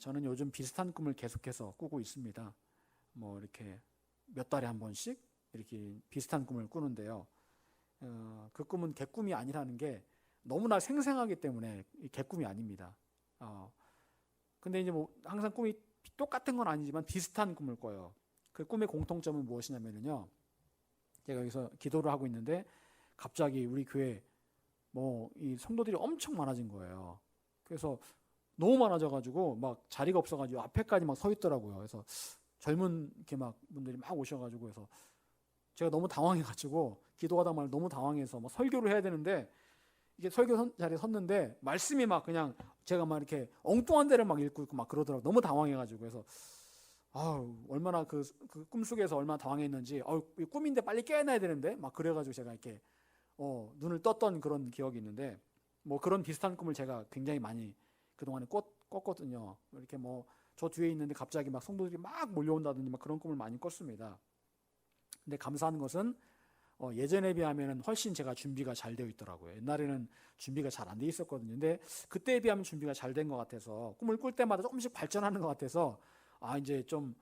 저는 요즘 비슷한 꿈을 계속해서 꾸고 있습니다. 뭐 이렇게 몇 달에 한 번씩 이렇게 비슷한 꿈을 꾸는데요. 그 꿈은 개꿈이 아니라는 게 너무나 생생하기 때문에 개꿈이 아닙니다. 근데 이제 뭐 항상 꿈이 똑같은 건 아니지만 비슷한 꿈을 꿔요. 그 꿈의 공통점은 무엇이냐면요. 제가 여기서 기도를 하고 있는데 갑자기 우리 교회 뭐 이 성도들이 엄청 많아진 거예요. 그래서 너무 많아져가지고 막 자리가 없어가지고 앞에까지 막 서 있더라고요. 그래서 젊은 이렇게 막 분들이 막 오셔가지고 해서 제가 너무 당황해가지고 기도하다 말 너무 당황해서 막 설교를 해야 되는데 이게 설교 자리에 섰는데 말씀이 막 그냥 제가 막 이렇게 엉뚱한 데를 막 읽고 있고 막 그러더라고요. 너무 당황해가지고 그래서 얼마나 그 꿈속에서 얼마나 당황했는지 꿈인데 빨리 깨어나야 되는데 막 그래가지고 제가 이렇게 눈을 떴던 그런 기억이 있는데 뭐 그런 비슷한 꿈을 제가 굉장히 많이 그동안에 꿨거든요. 이렇게 뭐 저 뒤에 있는데 갑자기 막 성도들이 막 몰려온다든지 막 그런 꿈을 많이 꿨습니다. 근데 감사한 것은 예전에 비하면 훨씬 제가 준비가 잘 되어 있더라고요. 옛날에는 준비가 잘 안 돼 있었거든요. 근데 그때에 비하면 준비가 잘 된 것 같아서 꿈을 꿀 때마다 조금씩 발전하는 것 같아서 이제 좀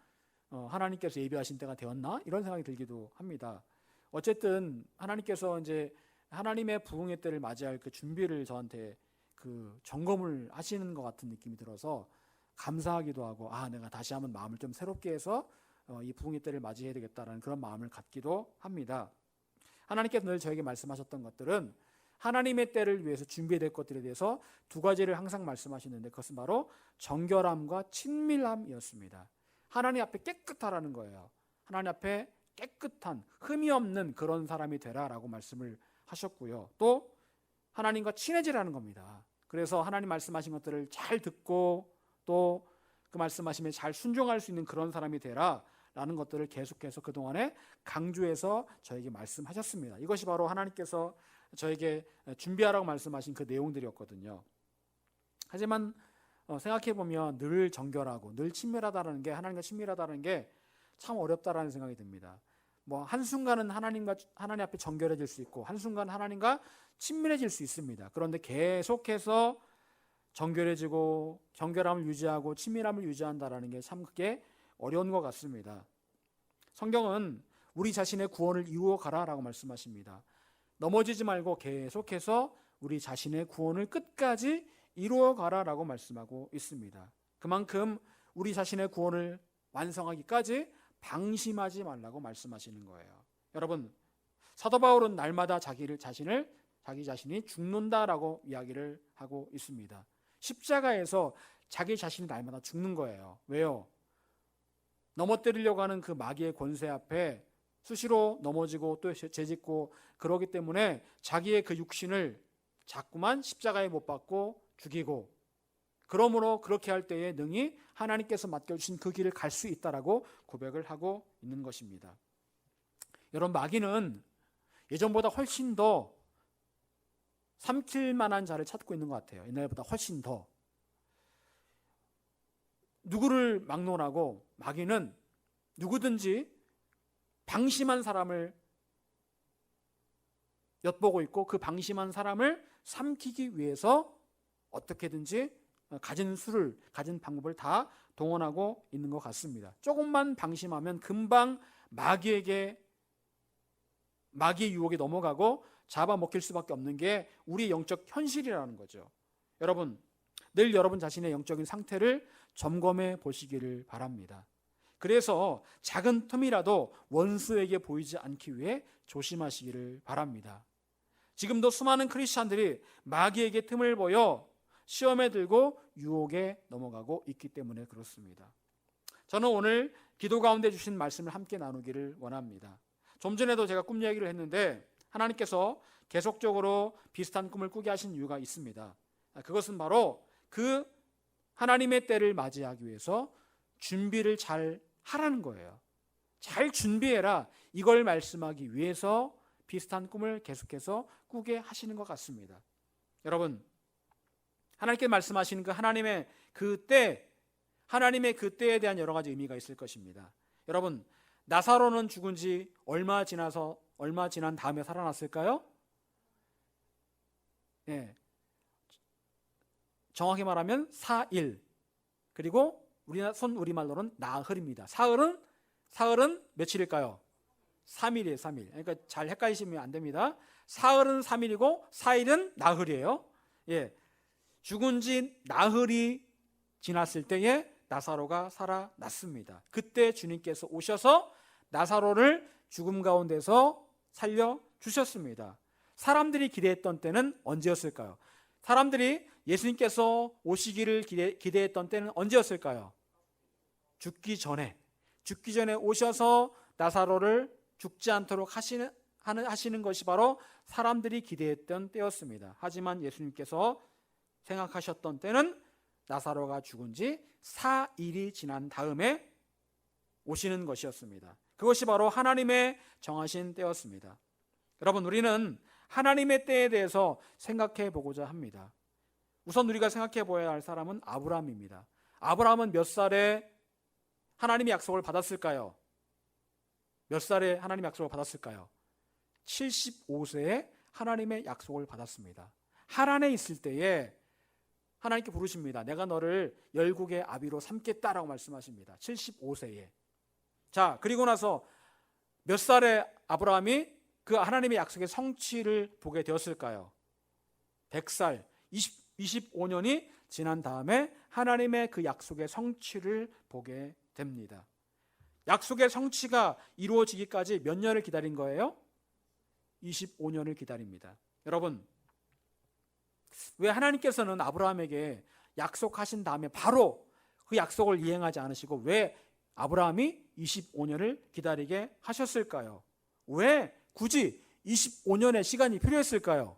하나님께서 예비하신 때가 되었나? 이런 생각이 들기도 합니다. 어쨌든 하나님께서 이제 하나님의 부흥의 때를 맞이할 그 준비를 저한테 그 점검을 하시는 것 같은 느낌이 들어서 감사하기도 하고 내가 다시 한번 마음을 좀 새롭게 해서 이 부흥의 때를 맞이해야 되겠다라는 그런 마음을 갖기도 합니다. 하나님께서 늘 저에게 말씀하셨던 것들은 하나님의 때를 위해서 준비될 것들에 대해서 두 가지를 항상 말씀하시는데 그것은 바로 정결함과 친밀함이었습니다. 하나님 앞에 깨끗하라는 거예요. 하나님 앞에 깨끗한 흠이 없는 그런 사람이 되라라고 말씀을 하셨고요. 또 하나님과 친해지라는 겁니다. 그래서 하나님 말씀하신 것들을 잘 듣고 또 그 말씀하심에 잘 순종할 수 있는 그런 사람이 되라라는 것들을 계속해서 그동안에 강조해서 저에게 말씀하셨습니다. 이것이 바로 하나님께서 저에게 준비하라고 말씀하신 그 내용들이었거든요. 하지만 생각해보면 늘 정결하고 늘 친밀하다는 게 하나님과 친밀하다는 게 참 어렵다라는 생각이 듭니다. 뭐 한순간은 하나님 앞에 정결해질 수 있고 한순간 하나님과 친밀해질 수 있습니다. 그런데 계속해서 정결해지고 정결함을 유지하고 친밀함을 유지한다라는 게 참 그게 어려운 것 같습니다. 성경은 우리 자신의 구원을 이루어 가라라고 말씀하십니다. 넘어지지 말고 계속해서 우리 자신의 구원을 끝까지 이루어 가라라고 말씀하고 있습니다. 그만큼 우리 자신의 구원을 완성하기까지 방심하지 말라고 말씀하시는 거예요. 여러분, 사도 바울은 날마다 자기 자신이 죽는다라고 이야기를 하고 있습니다. 십자가에서 자기 자신이 날마다 죽는 거예요. 왜요? 넘어뜨리려고 하는 그 마귀의 권세 앞에 수시로 넘어지고 또 재짓고 그러기 때문에 자기의 그 육신을 자꾸만 십자가에 못 박고 죽이고 그러므로 그렇게 할 때에 능히 하나님께서 맡겨주신 그 길을 갈 수 있다라고 고백을 하고 있는 것입니다. 여러분, 마귀는 예전보다 훨씬 더 삼킬 만한 자를 찾고 있는 것 같아요. 옛날보다 훨씬 더. 누구를 막론하고 마귀는 누구든지 방심한 사람을 엿보고 있고 그 방심한 사람을 삼키기 위해서 어떻게든지 가진 방법을 다 동원하고 있는 것 같습니다. 조금만 방심하면 금방 마귀의 유혹에 넘어가고 잡아먹힐 수밖에 없는 게 우리의 영적 현실이라는 거죠. 여러분, 늘 여러분 자신의 영적인 상태를 점검해 보시기를 바랍니다. 그래서 작은 틈이라도 원수에게 보이지 않기 위해 조심하시기를 바랍니다. 지금도 수많은 크리스찬들이 마귀에게 틈을 보여 시험에 들고 유혹에 넘어가고 있기 때문에 그렇습니다. 저는 오늘 기도 가운데 주신 말씀을 함께 나누기를 원합니다. 좀 전에도 제가 꿈 얘기를 했는데 하나님께서 계속적으로 비슷한 꿈을 꾸게 하신 이유가 있습니다. 그것은 바로 그 하나님의 때를 맞이하기 위해서 준비를 잘 하라는 거예요. 잘 준비해라. 이걸 말씀하기 위해서 비슷한 꿈을 계속해서 꾸게 하시는 것 같습니다. 여러분, 하나님께 말씀하시는 그 하나님의 그 때에 대한 여러 가지 의미가 있을 것입니다. 여러분, 나사로는 죽은 지 얼마 지난 다음에 살아났을까요? 네. 정확히 말하면 4일. 그리고 우리말로는 나흘입니다. 사흘은 며칠일까요? 3일이에요. 3일. 그러니까 잘 헷갈리시면 안 됩니다. 사흘은 3일이고 4일은 나흘이에요. 예. 죽은 지 나흘이 지났을 때에 나사로가 살아났습니다. 그때 주님께서 오셔서 나사로를 죽음 가운데서 살려주셨습니다. 사람들이 기대했던 때는 언제였을까요? 사람들이 예수님께서 오시기를 기대했던 때는 언제였을까요? 죽기 전에 오셔서 나사로를 죽지 않도록 하시는 것이 바로 사람들이 기대했던 때였습니다. 하지만 예수님께서 생각하셨던 때는 나사로가 죽은 지 4일이 지난 다음에 오시는 것이었습니다. 그것이 바로 하나님의 정하신 때였습니다. 여러분, 우리는 하나님의 때에 대해서 생각해 보고자 합니다. 우선 우리가 생각해 보아야 할 사람은 아브라함입니다. 아브라함은 몇 살에 하나님의 약속을 받았을까요? 몇 살에 하나님의 약속을 받았을까요? 75세에 하나님의 약속을 받았습니다. 하란에 있을 때에 하나님께 부르십니다. 내가 너를 열국의 아비로 삼겠다라고 말씀하십니다. 75세에. 자, 그리고 나서 몇 살에 아브라함이 그 하나님의 약속의 성취를 보게 되었을까요? 100살, 25년이 지난 다음에 하나님의 그 약속의 성취를 보게 됩니다. 약속의 성취가 이루어지기까지 몇 년을 기다린 거예요? 25년을 기다립니다. 여러분, 왜 하나님께서는 아브라함에게 약속하신 다음에 바로 그 약속을 이행하지 않으시고 왜 아브라함이 25년을 기다리게 하셨을까요? 왜 굳이 25년의 시간이 필요했을까요?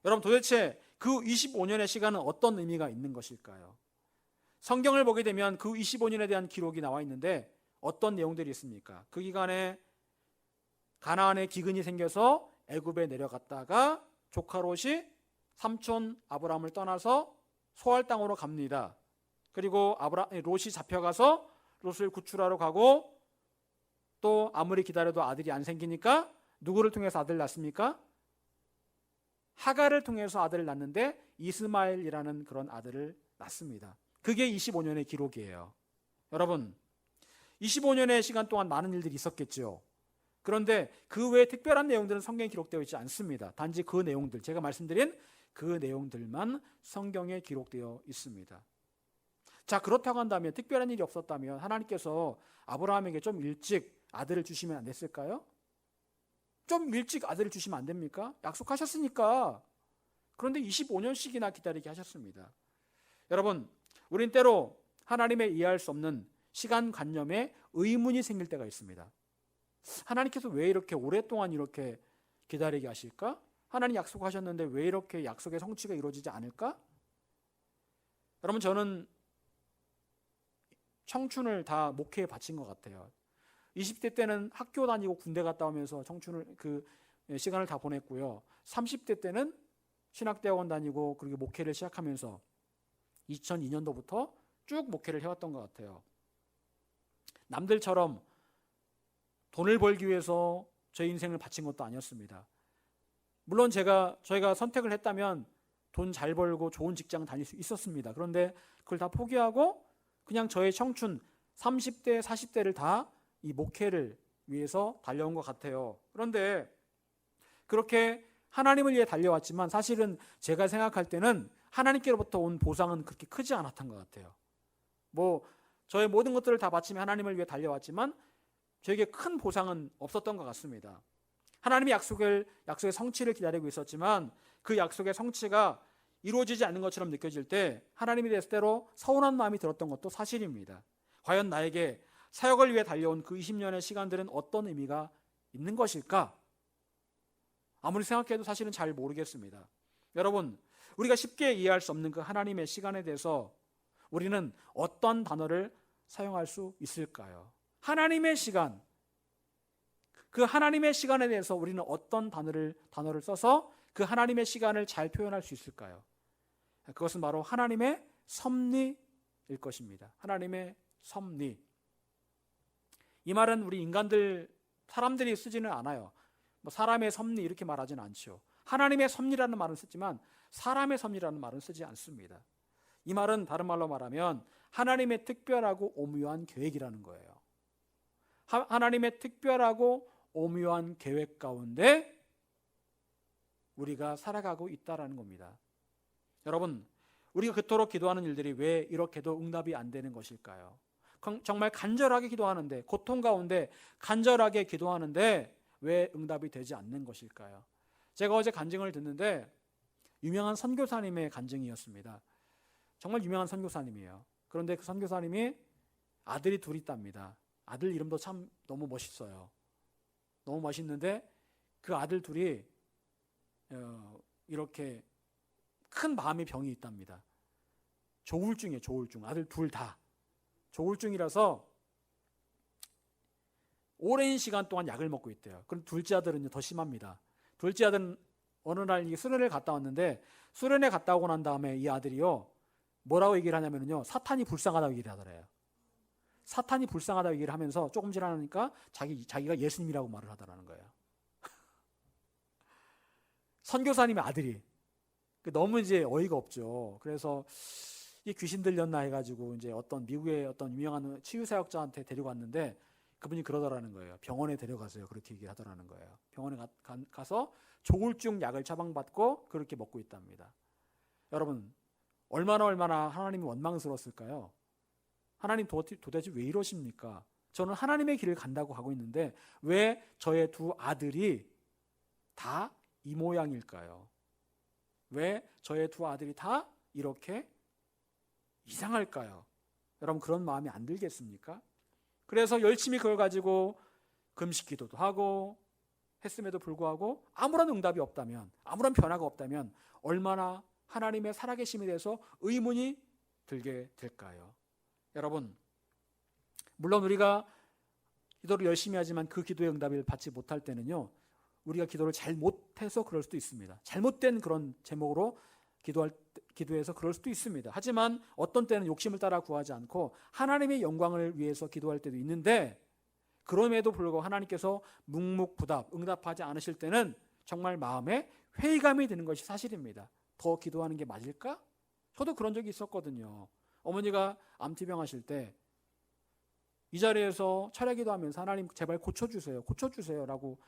여러분, 도대체 그 25년의 시간은 어떤 의미가 있는 것일까요? 성경을 보게 되면 그 25년에 대한 기록이 나와 있는데 어떤 내용들이 있습니까? 그 기간에 가나안에 기근이 생겨서 애굽에 내려갔다가 조카 롯이 삼촌 아브라함을 떠나서 소알 땅으로 갑니다. 그리고 롯이 잡혀가서 롯을 구출하러 가고 또 아무리 기다려도 아들이 안 생기니까 누구를 통해서 아들을 낳습니까? 하갈을 통해서 아들을 낳는데 이스마엘이라는 그런 아들을 낳습니다. 그게 25년의 기록이에요. 여러분, 25년의 시간 동안 많은 일들이 있었겠죠. 그런데 그 외에 특별한 내용들은 성경에 기록되어 있지 않습니다. 단지 그 내용들, 제가 말씀드린 그 내용들만 성경에 기록되어 있습니다. 자, 그렇다고 한다면 특별한 일이 없었다면 하나님께서 아브라함에게 좀 일찍 아들을 주시면 안 됐을까요? 좀 일찍 아들을 주시면 안 됩니까? 약속하셨으니까. 그런데 25년씩이나 기다리게 하셨습니다. 여러분, 우린 때로 하나님의 이해할 수 없는 시간관념에 의문이 생길 때가 있습니다. 하나님께서 왜 이렇게 오랫동안 이렇게 기다리게 하실까? 하나님 약속하셨는데 왜 이렇게 약속의 성취가 이루어지지 않을까? 여러분, 저는 청춘을 다 목회에 바친 것 같아요. 20대 때는 학교 다니고 군대 갔다 오면서 시간을 다 보냈고요. 30대 때는 신학대학원 다니고 그리고 목회를 시작하면서 2002년도부터 쭉 목회를 해왔던 것 같아요. 남들처럼 돈을 벌기 위해서 제 인생을 바친 것도 아니었습니다. 물론 저희가 선택을 했다면 돈 잘 벌고 좋은 직장 다닐 수 있었습니다. 그런데 그걸 다 포기하고 그냥 저의 청춘 30대, 40대를 다 이 목회를 위해서 달려온 것 같아요. 그런데 그렇게 하나님을 위해 달려왔지만 사실은 제가 생각할 때는 하나님께로부터 온 보상은 그렇게 크지 않았던 것 같아요. 저의 모든 것들을 다 바치며 하나님을 위해 달려왔지만 저에게 큰 보상은 없었던 것 같습니다. 하나님의 약속의 성취를 기다리고 있었지만 그 약속의 성취가 이루어지지 않는 것처럼 느껴질 때 하나님에 대해서 때로 서운한 마음이 들었던 것도 사실입니다. 과연 나에게 사역을 위해 달려온 그 20년의 시간들은 어떤 의미가 있는 것일까? 아무리 생각해도 사실은 잘 모르겠습니다. 여러분, 우리가 쉽게 이해할 수 없는 그 하나님의 시간에 대해서 우리는 어떤 단어를 사용할 수 있을까요? 하나님의 시간, 그 하나님의 시간에 대해서 우리는 어떤 단어를 써서 그 하나님의 시간을 잘 표현할 수 있을까요? 그것은 바로 하나님의 섭리일 것입니다. 하나님의 섭리. 이 말은 우리 사람들이 쓰지는 않아요. 사람의 섭리 이렇게 말하지는 않죠. 하나님의 섭리라는 말은 쓰지만 사람의 섭리라는 말은 쓰지 않습니다. 이 말은 다른 말로 말하면 하나님의 특별하고 오묘한 계획이라는 거예요. 하나님의 특별하고 오묘한 계획 가운데 우리가 살아가고 있다라는 겁니다. 여러분, 우리가 그토록 기도하는 일들이 왜 이렇게도 응답이 안 되는 것일까요? 정말 간절하게 기도하는데, 고통 가운데 간절하게 기도하는데 왜 응답이 되지 않는 것일까요? 제가 어제 간증을 듣는데 유명한 선교사님의 간증이었습니다. 정말 유명한 선교사님이에요. 그런데 그 선교사님이 아들이 둘 있답니다. 아들 이름도 참 너무 멋있어요. 너무 멋있는데 그 아들 둘이 이렇게 큰 마음의 병이 있답니다. 조울증이에요. 조울증. 아들 둘 다 조울증이라서 오랜 시간 동안 약을 먹고 있대요. 그럼 둘째 아들은요 더 심합니다. 둘째 아들은 어느 날 수련회를 갔다 왔는데, 수련회 갔다 오고 난 다음에 이 아들이요 뭐라고 얘기를 하냐면요, 사탄이 불쌍하다고 얘기를 하더래요. 사탄이 불쌍하다고 얘기를 하면서 조금 지나니까 자기가 예수님이라고 말을 하더라는 거예요. 선교사님의 아들이. 너무 이제 어이가 없죠. 그래서 이 귀신 들렸나 해가지고 이제 어떤 미국의 어떤 유명한 치유사역자한테 데려갔는데 그분이 그러더라는 거예요. 병원에 데려가세요. 그렇게 얘기를 하더라는 거예요. 병원에 가서 조울증 약을 처방받고 그렇게 먹고 있답니다. 여러분, 얼마나 하나님이 원망스러웠을까요? 하나님 도대체 왜 이러십니까? 저는 하나님의 길을 간다고 하고 있는데 왜 저의 두 아들이 다 이 모양일까요? 왜 저의 두 아들이 다 이렇게 이상할까요? 여러분, 그런 마음이 안 들겠습니까? 그래서 열심히 그걸 가지고 금식 기도도 하고 했음에도 불구하고 아무런 응답이 없다면, 아무런 변화가 없다면 얼마나 하나님의 살아계심에 대해서 의문이 들게 될까요? 여러분, 물론 우리가 기도를 열심히 하지만 그 기도의 응답을 받지 못할 때는요, 우리가 기도를 잘 못해서 그럴 수도 있습니다. 잘못된 그런 제목으로 기도해서 그럴 수도 있습니다. 하지만 어떤 때는 욕심을 따라 구하지 않고 하나님의 영광을 위해서 기도할 때도 있는데, 그럼에도 불구하고 하나님께서 묵묵부답 응답하지 않으실 때는 정말 마음에 회의감이 드는 것이 사실입니다. 더 기도하는 게 맞을까? 저도 그런 적이 있었거든요. 어머니가 암투병 하실 때 이 자리에서 철야 기도하면서 하나님 제발 고쳐주세요 라고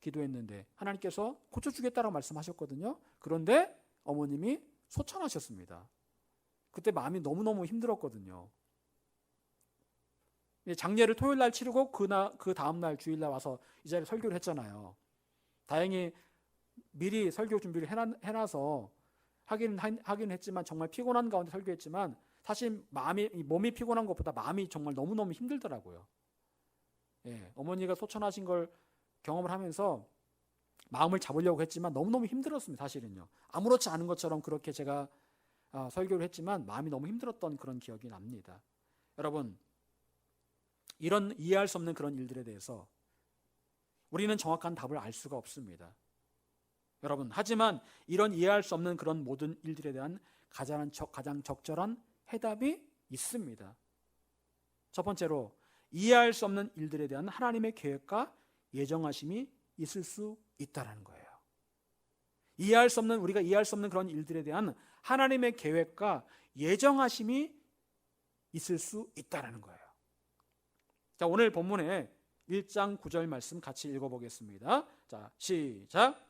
기도했는데 하나님께서 고쳐주겠다라고 말씀하셨거든요. 그런데 어머님이 소천하셨습니다. 그때 마음이 너무너무 힘들었거든요. 장례를 토요일 날 치르고 그 다음날 주일날 와서 이 자리에 설교를 했잖아요. 다행히 미리 설교 준비를 해놔서 하긴 했지만 정말 피곤한 가운데 설교했지만 사실 몸이 피곤한 것보다 마음이 정말 너무너무 힘들더라고요. 어머니가 소천하신 걸 경험을 하면서 마음을 잡으려고 했지만 너무너무 힘들었습니다. 사실은요. 아무렇지 않은 것처럼 그렇게 제가 설교를 했지만 마음이 너무 힘들었던 그런 기억이 납니다. 여러분, 이런 이해할 수 없는 그런 일들에 대해서 우리는 정확한 답을 알 수가 없습니다. 여러분, 하지만 이런 이해할 수 없는 그런 모든 일들에 대한 가장 적절한 해답이 있습니다. 첫 번째로, 이해할 수 없는 일들에 대한 하나님의 계획과 예정하심이 있을 수 있다는 거예요. 우리가 이해할 수 없는 그런 일들에 대한 하나님의 계획과 예정하심이 있을 수 있다는 거예요. 자, 오늘 본문에 1장 9절 말씀 같이 읽어보겠습니다. 자, 시작.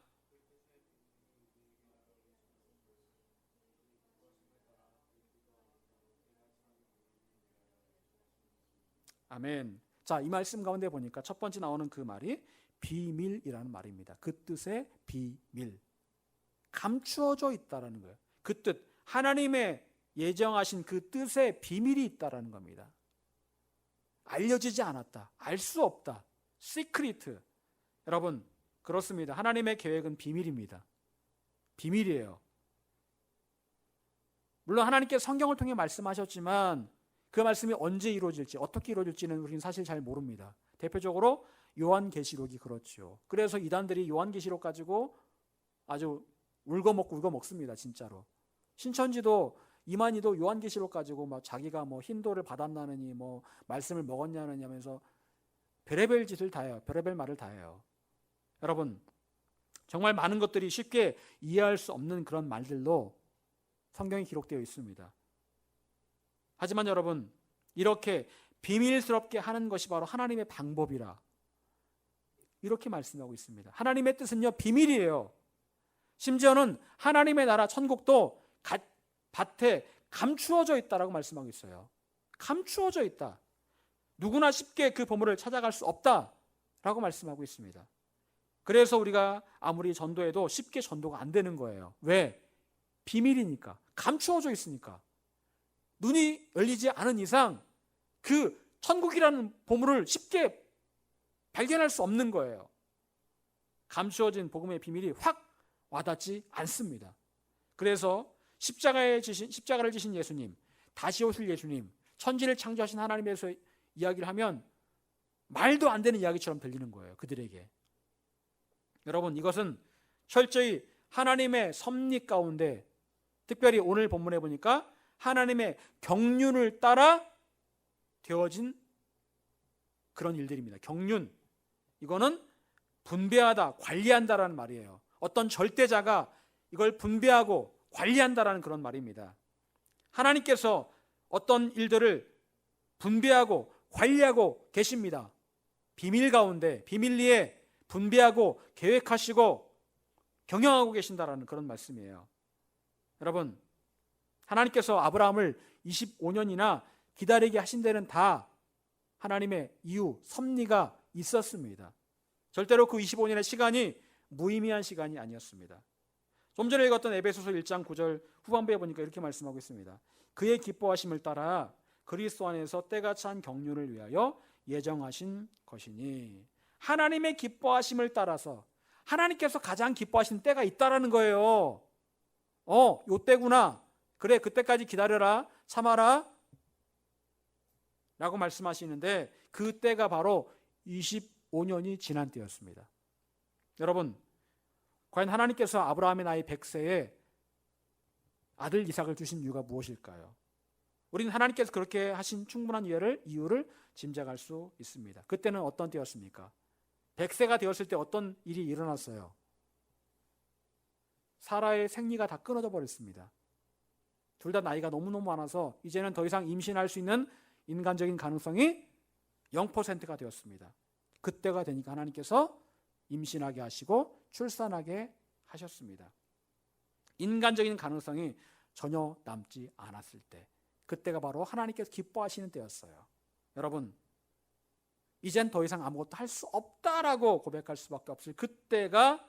아멘. 자, 이 말씀 가운데 보니까 첫 번째 나오는 그 말이 비밀이라는 말입니다. 그 뜻의 비밀. 감추어져 있다라는 거예요. 그 뜻, 하나님의 예정하신 그 뜻의 비밀이 있다라는 겁니다. 알려지지 않았다. 알 수 없다. 시크리트. 여러분, 그렇습니다. 하나님의 계획은 비밀입니다. 비밀이에요. 물론 하나님께 성경을 통해 말씀하셨지만 그 말씀이 언제 이루어질지, 어떻게 이루어질지는 우리는 사실 잘 모릅니다. 대표적으로 요한계시록이 그렇죠. 그래서 이단들이 요한계시록 가지고 아주 울고 먹습니다. 진짜로. 신천지도 이만희도 요한계시록 가지고 막 자기가 뭐 힌도를 받았나느니 뭐 말씀을 먹었냐느니 하면서 별의별 짓을 다 해요. 별의별 말을 다 해요. 여러분, 정말 많은 것들이 쉽게 이해할 수 없는 그런 말들로 성경에 기록되어 있습니다. 하지만 여러분, 이렇게 비밀스럽게 하는 것이 바로 하나님의 방법이라 이렇게 말씀하고 있습니다. 하나님의 뜻은요, 비밀이에요. 심지어는 하나님의 나라 천국도 밭에 감추어져 있다라고 말씀하고 있어요. 감추어져 있다. 누구나 쉽게 그 보물을 찾아갈 수 없다라고 말씀하고 있습니다. 그래서 우리가 아무리 전도해도 쉽게 전도가 안 되는 거예요. 왜? 비밀이니까. 감추어져 있으니까. 눈이 열리지 않은 이상 그 천국이라는 보물을 쉽게 발견할 수 없는 거예요. 감추어진 복음의 비밀이 확 와닿지 않습니다. 그래서 십자가를 지신 예수님, 다시 오실 예수님, 천지를 창조하신 하나님에서 이야기를 하면 말도 안 되는 이야기처럼 들리는 거예요, 그들에게. 여러분, 이것은 철저히 하나님의 섭리 가운데, 특별히 오늘 본문에 보니까 하나님의 경륜을 따라 되어진 그런 일들입니다. 경륜, 이거는 분배하다, 관리한다라는 말이에요. 어떤 절대자가 이걸 분배하고 관리한다라는 그런 말입니다. 하나님께서 어떤 일들을 분배하고 관리하고 계십니다. 비밀 가운데, 비밀리에 분배하고 계획하시고 경영하고 계신다라는 그런 말씀이에요. 여러분, 하나님께서 아브라함을 25년이나 기다리게 하신 데는 다 하나님의 이유, 섭리가 있었습니다. 절대로 그 25년의 시간이 무의미한 시간이 아니었습니다. 좀 전에 읽었던 에베소서 1장 9절 후반부에 보니까 이렇게 말씀하고 있습니다. 그의 기뻐하심을 따라 그리스도 안에서 때가 찬 경륜을 위하여 예정하신 것이니, 하나님의 기뻐하심을 따라서 하나님께서 가장 기뻐하시는 때가 있다라는 거예요. 요 때구나. 그래, 그때까지 기다려라, 참아라 라고 말씀하시는데, 그 때가 바로 25년이 지난 때였습니다. 여러분, 과연 하나님께서 아브라함의 나이 100세에 아들 이삭을 주신 이유가 무엇일까요? 우리는 하나님께서 그렇게 하신 충분한 이유를 짐작할 수 있습니다. 그때는 어떤 때였습니까? 100세가 되었을 때 어떤 일이 일어났어요? 사라의 생리가 다 끊어져 버렸습니다. 둘 다 나이가 너무너무 많아서 이제는 더 이상 임신할 수 있는 인간적인 가능성이 0%가 되었습니다. 그때가 되니까 하나님께서 임신하게 하시고 출산하게 하셨습니다. 인간적인 가능성이 전혀 남지 않았을 때, 그때가 바로 하나님께서 기뻐하시는 때였어요. 여러분, 이젠 더 이상 아무것도 할 수 없다라고 고백할 수밖에 없을 그때가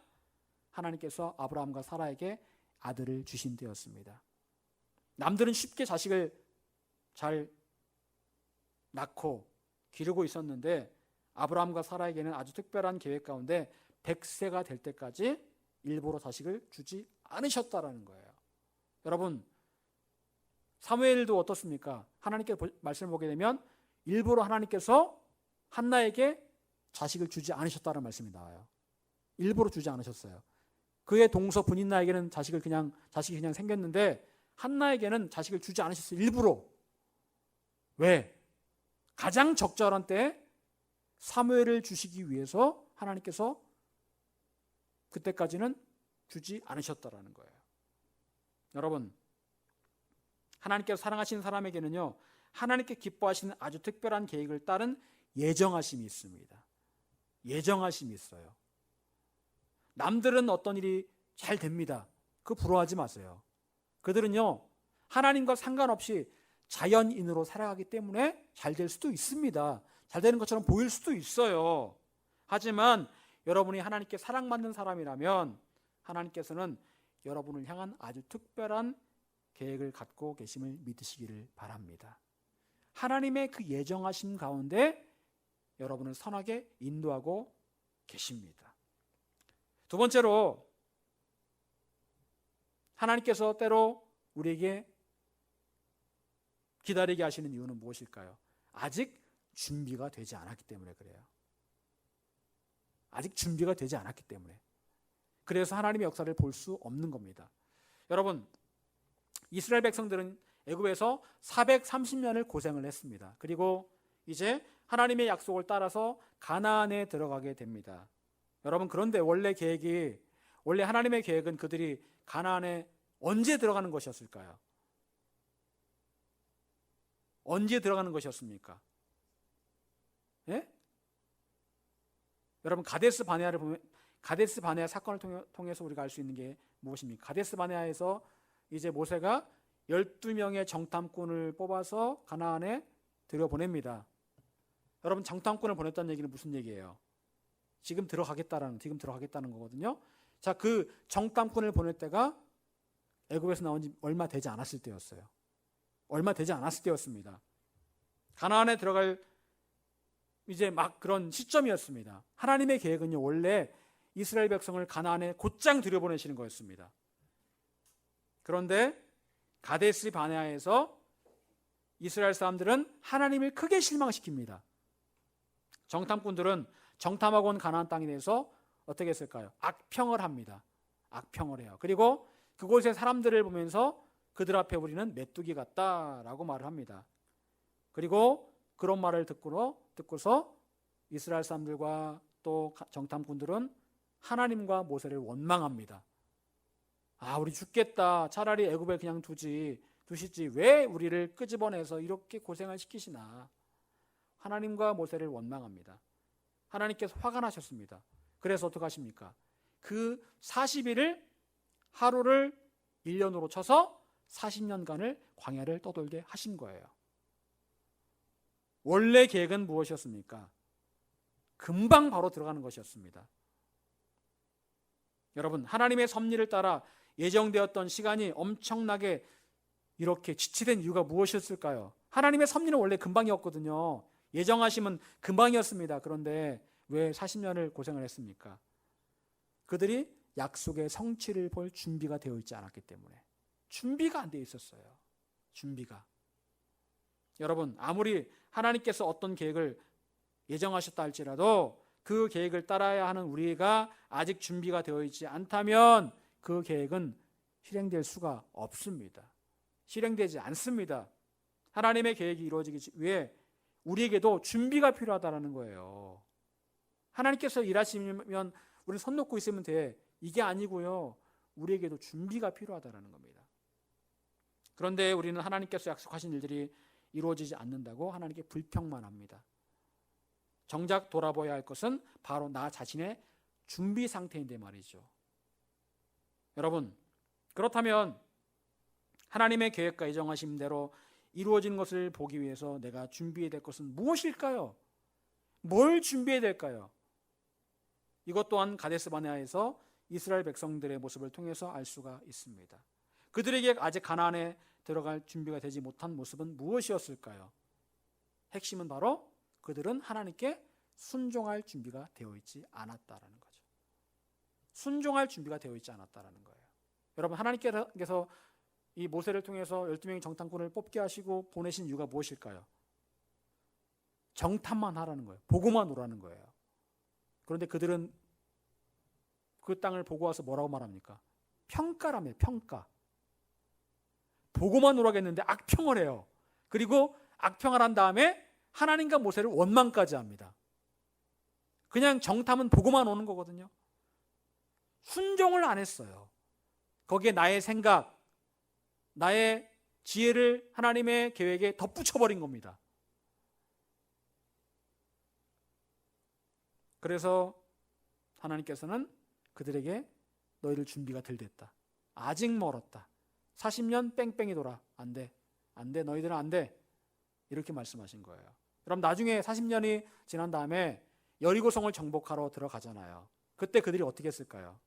하나님께서 아브라함과 사라에게 아들을 주신 때였습니다. 남들은 쉽게 자식을 잘 낳고 기르고 있었는데 아브라함과 사라에게는 아주 특별한 계획 가운데 100세가 될 때까지 일부러 자식을 주지 않으셨다라는 거예요. 여러분, 사무엘도 어떻습니까? 하나님께 말씀을 보게 되면 일부러 하나님께서 한나에게 자식을 주지 않으셨다는 말씀이 나와요. 일부러 주지 않으셨어요. 그의 동서 분인나에게는 자식이 그냥 생겼는데 한나에게는 자식을 주지 않으셨어요. 일부러. 왜? 가장 적절한 때에 사무엘을 주시기 위해서 하나님께서 그때까지는 주지 않으셨다라는 거예요. 여러분, 하나님께서 사랑하시는 사람에게는요, 하나님께 기뻐하시는 아주 특별한 계획을 따른 예정하심이 있습니다. 예정하심이 있어요. 남들은 어떤 일이 잘 됩니다. 그거 부러워하지 마세요. 그들은요, 하나님과 상관없이 자연인으로 살아가기 때문에 잘 될 수도 있습니다. 잘 되는 것처럼 보일 수도 있어요. 하지만 여러분이 하나님께 사랑받는 사람이라면 하나님께서는 여러분을 향한 아주 특별한 계획을 갖고 계심을 믿으시기를 바랍니다. 하나님의 그 예정하심 가운데 여러분을 선하게 인도하고 계십니다. 두 번째로, 하나님께서 때로 우리에게 기다리게 하시는 이유는 무엇일까요? 아직 준비가 되지 않았기 때문에 그래요. 아직 준비가 되지 않았기 때문에. 그래서 하나님의 역사를 볼 수 없는 겁니다. 여러분, 이스라엘 백성들은 애굽에서 430년을 고생을 했습니다. 그리고 이제 하나님의 약속을 따라서 가나안에 들어가게 됩니다. 여러분, 그런데 원래 하나님의 계획은 그들이 가나안에 언제 들어가는 것이었을까요? 언제 들어가는 것이었습니까? 예? 여러분 가데스 바네아를 보면 가데스 바네아 사건을 통해서 우리가 알 수 있는 게 무엇입니까? 가데스 바네아에서 이제 모세가 12명의 정탐꾼을 뽑아서 가나안에 들여보냅니다. 여러분 정탐꾼을 보냈다는 얘기는 무슨 얘기예요? 지금 들어가겠다는 거거든요. 자, 그 정탐꾼을 보낼 때가 애굽에서 나온 지 얼마 되지 않았을 때였어요. 얼마 되지 않았을 때였습니다. 가나안에 들어갈 이제 막 그런 시점이었습니다. 하나님의 계획은요, 원래 이스라엘 백성을 가나안에 곧장 들여보내시는 거였습니다. 그런데 가데스 바네아에서 이스라엘 사람들은 하나님을 크게 실망시킵니다. 정탐꾼들은 정탐하고 온 가나안 땅에 대해서 어떻게 했을까요? 악평을 합니다. 악평을 해요. 그리고 그곳의 사람들을 보면서 그들 앞에 우리는 메뚜기 같다라고 말을 합니다. 그리고 그런 말을 듣고서 이스라엘 사람들과 또 정탐꾼들은 하나님과 모세를 원망합니다. 아, 우리 죽겠다. 차라리 애굽에 그냥 두시지. 왜 우리를 끄집어내서 이렇게 고생을 시키시나. 하나님과 모세를 원망합니다. 하나님께서 화가 나셨습니다. 그래서 어떻게 하십니까? 그 40일을 하루를 1년으로 쳐서 40년간을 광야를 떠돌게 하신 거예요. 원래 계획은 무엇이었습니까? 금방 바로 들어가는 것이었습니다. 여러분, 하나님의 섭리를 따라 예정되었던 시간이 엄청나게 이렇게 지체된 이유가 무엇이었을까요? 하나님의 섭리는 원래 금방이었거든요. 예정하심은 금방이었습니다. 그런데 왜 40년을 고생을 했습니까? 그들이 약속의 성취를 볼 준비가 되어 있지 않았기 때문에. 준비가 안 되어 있었어요. 준비가. 여러분, 아무리 하나님께서 어떤 계획을 예정하셨다 할지라도 그 계획을 따라야 하는 우리가 아직 준비가 되어 있지 않다면 그 계획은 실행될 수가 없습니다. 실행되지 않습니다. 하나님의 계획이 이루어지기 위해 우리에게도 준비가 필요하다는 거예요. 하나님께서 일하시면 우리는 손 놓고 있으면 돼. 이게 아니고요. 우리에게도 준비가 필요하다는 겁니다. 그런데 우리는 하나님께서 약속하신 일들이 이루어지지 않는다고 하나님께 불평만 합니다. 정작 돌아봐야 할 것은 바로 나 자신의 준비 상태인데 말이죠. 여러분, 그렇다면 하나님의 계획과 예정하신 대로 이루어지는 것을 보기 위해서 내가 준비해야 될 것은 무엇일까요? 뭘 준비해야 될까요? 이것 또한 가데스 바네아에서 이스라엘 백성들의 모습을 통해서 알 수가 있습니다. 그들에게 아직 가나안에 들어갈 준비가 되지 못한 모습은 무엇이었을까요? 핵심은 바로 그들은 하나님께 순종할 준비가 되어 있지 않았다라는 거죠. 순종할 준비가 되어 있지 않았다라는 거예요. 여러분, 하나님께서 이 모세를 통해서 12명의 정탐꾼을 뽑게 하시고 보내신 이유가 무엇일까요? 정탐만 하라는 거예요. 보고만 오라는 거예요. 그런데 그들은 그 땅을 보고 와서 뭐라고 말합니까? 평가라며, 평가. 보고만 오라고 했는데 악평을 해요. 그리고 악평을 한 다음에 하나님과 모세를 원망까지 합니다. 그냥 정탐은 보고만 오는 거거든요. 순종을 안 했어요. 거기에 나의 생각, 나의 지혜를 하나님의 계획에 덧붙여버린 겁니다. 그래서 하나님께서는 그들에게 너희들 준비가 덜 됐다. 아직 멀었다. 40년 뺑뺑이 돌아. 안 돼. 안 돼. 너희들은 안 돼. 이렇게 말씀하신 거예요. 그럼 나중에 40년이 지난 다음에 여리고성을 정복하러 들어가잖아요. 그때 그들이 어떻게 했을까요?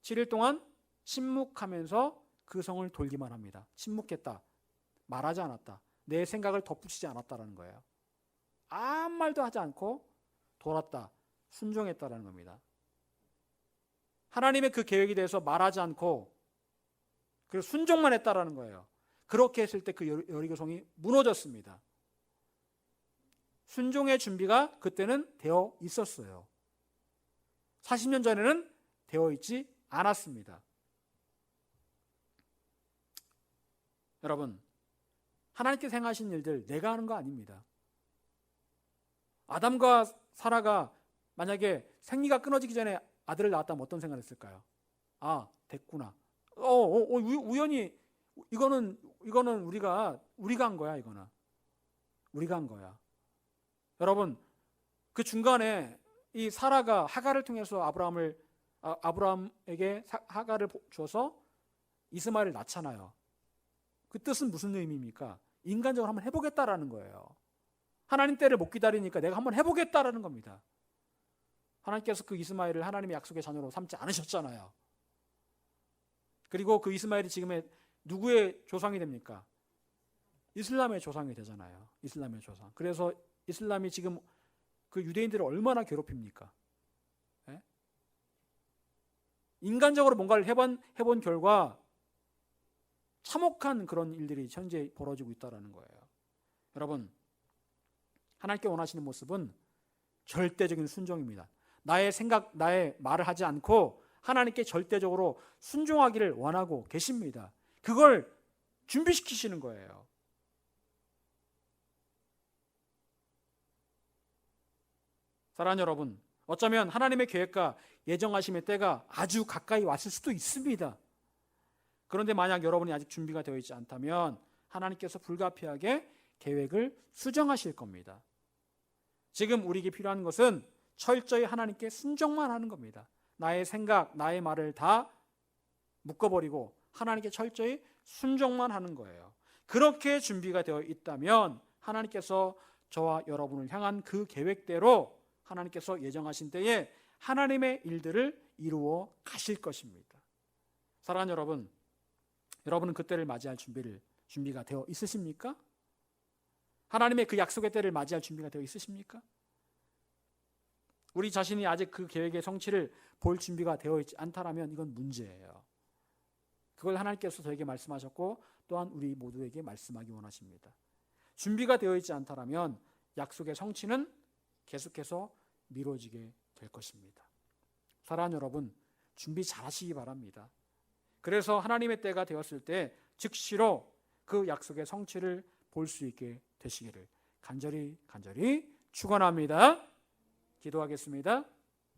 7일 동안 침묵하면서 그 성을 돌기만 합니다. 침묵했다. 말하지 않았다. 내 생각을 덧붙이지 않았다라는 거예요. 아무 말도 하지 않고 돌았다. 순종했다라는 겁니다. 하나님의 그 계획에 대해서 말하지 않고 그리고 순종만 했다라는 거예요. 그렇게 했을 때 그 여리고성이 무너졌습니다. 순종의 준비가 그때는 되어 있었어요. 40년 전에는 되어 있지 않았습니다. 여러분, 하나님께서 행하신 일들 내가 하는 거 아닙니다. 아담과 사라가 만약에 생리가 끊어지기 전에 아들을 낳았다면 어떤 생각을 했을까요? 아, 됐구나. 우연히 이거는 우리가 한 거야. 이거는 우리가 한 거야. 여러분, 그 중간에 이 사라가 하갈을 통해서 아브라함에게 하갈을 줘서 이스마엘을 낳잖아요. 그 뜻은 무슨 의미입니까? 인간적으로 한번 해보겠다라는 거예요. 하나님 때를 못 기다리니까 내가 한번 해보겠다라는 겁니다. 하나님께서 그 이스마엘을 하나님의 약속의 자녀로 삼지 않으셨잖아요. 그리고 그 이스마엘이 지금의 누구의 조상이 됩니까? 이슬람의 조상이 되잖아요. 이슬람의 조상. 그래서 이슬람이 지금 그 유대인들을 얼마나 괴롭힙니까? 예? 인간적으로 뭔가를 해본 결과 참혹한 그런 일들이 현재 벌어지고 있다는 거예요. 여러분, 하나님께 원하시는 모습은 절대적인 순종입니다. 나의 생각, 나의 말을 하지 않고 하나님께 절대적으로 순종하기를 원하고 계십니다. 그걸 준비시키시는 거예요. 사랑하는 여러분, 어쩌면 하나님의 계획과 예정하심의 때가 아주 가까이 왔을 수도 있습니다. 그런데 만약 여러분이 아직 준비가 되어 있지 않다면 하나님께서 불가피하게 계획을 수정하실 겁니다. 지금 우리에게 필요한 것은 철저히 하나님께 순종만 하는 겁니다. 나의 생각, 나의 말을 다 묶어버리고 하나님께 철저히 순종만 하는 거예요. 그렇게 준비가 되어 있다면 하나님께서 저와 여러분을 향한 그 계획대로 하나님께서 예정하신 때에 하나님의 일들을 이루어 가실 것입니다. 사랑하는 여러분, 여러분은 그때를 맞이할 준비가 되어 있으십니까? 하나님의 그 약속의 때를 맞이할 준비가 되어 있으십니까? 우리 자신이 아직 그 계획의 성취를 볼 준비가 되어 있지 않다라면 이건 문제예요. 그걸 하나님께서 저에게 말씀하셨고 또한 우리 모두에게 말씀하기 원하십니다. 준비가 되어 있지 않다라면 약속의 성취는 계속해서 미뤄지게 될 것입니다. 사랑하는 여러분, 준비 잘 하시기 바랍니다. 그래서 하나님의 때가 되었을 때 즉시로 그 약속의 성취를 볼 수 있게 되시기를 간절히 축원합니다. 기도하겠습니다.